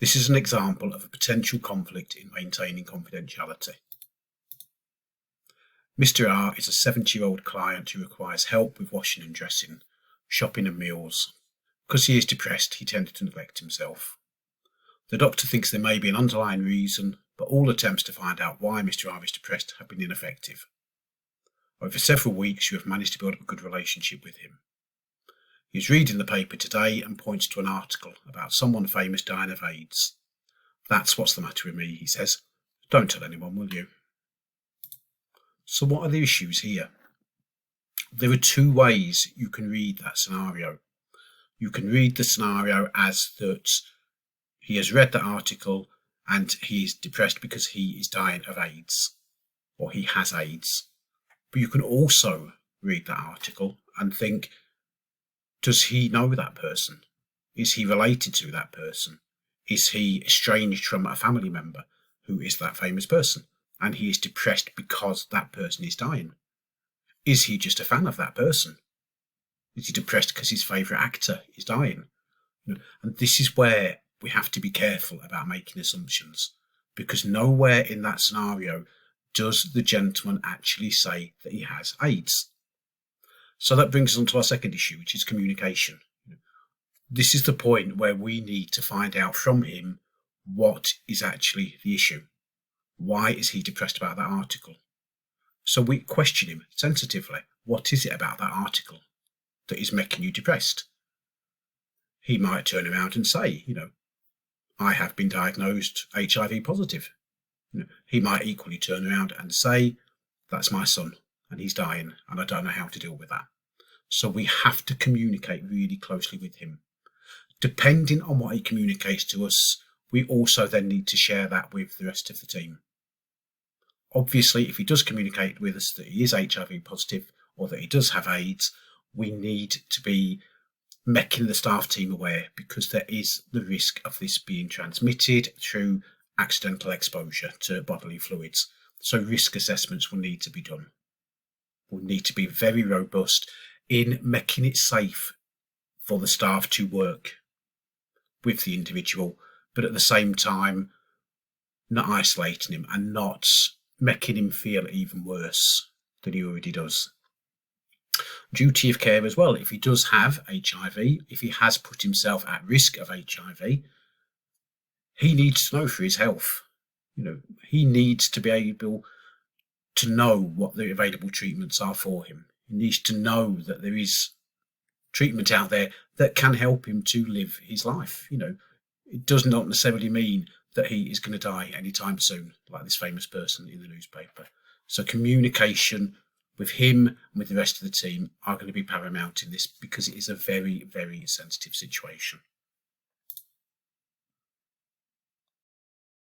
This is an example of a potential conflict in maintaining confidentiality. Mr R is a 70-year-old client who requires help with washing and dressing, shopping and meals. Because he is depressed, he tended to neglect himself. The doctor thinks there may be an underlying reason, but all attempts to find out why Mr R is depressed have been ineffective. Over several weeks, you have managed to build up a good relationship with him. He is reading the paper today and points to an article about someone famous dying of AIDS. "That's what's the matter with me," he says. "Don't tell anyone, will you?" So what are the issues here? There are two ways you can read that scenario. You can read the scenario as that he has read the article and he is depressed because he is dying of AIDS, or he has AIDS. But you can also read that article and think, does he know that person? Is he related to that person? Is he estranged from a family member who is that famous person? And he is depressed because that person is dying. Is he just a fan of that person? Is he depressed because his favourite actor is dying? And this is where we have to be careful about making assumptions, because nowhere in that scenario does the gentleman actually say that he has AIDS. So that brings us on to our second issue, which is communication. This is the point where we need to find out from him what is actually the issue. Why is he depressed about that article? So we question him sensitively. What is it about that article that is making you depressed? He might turn around and say, I have been diagnosed HIV positive. He might equally turn around and say, that's my son and he's dying and I don't know how to deal with that. So we have to communicate really closely with him. Depending on what he communicates to us, we also then need to share that with the rest of the team. Obviously, if he does communicate with us that he is HIV positive or that he does have AIDS, we need to be making the staff team aware, because there is the risk of this being transmitted through accidental exposure to bodily fluids. So risk assessments will need to be done. We'll need to be very robust in making it safe for the staff to work with the individual, but at the same time not isolating him and not making him feel even worse than he already does. Duty of care as well. If he does have HIV, if he has put himself at risk of HIV, he needs to know for his health. He needs to be able to know what the available treatments are for him. He needs to know that there is treatment out there that can help him to live his life. It does not necessarily mean that he is going to die anytime soon, like this famous person in the newspaper. So communication with him and with the rest of the team are going to be paramount in this, because it is a very, very sensitive situation.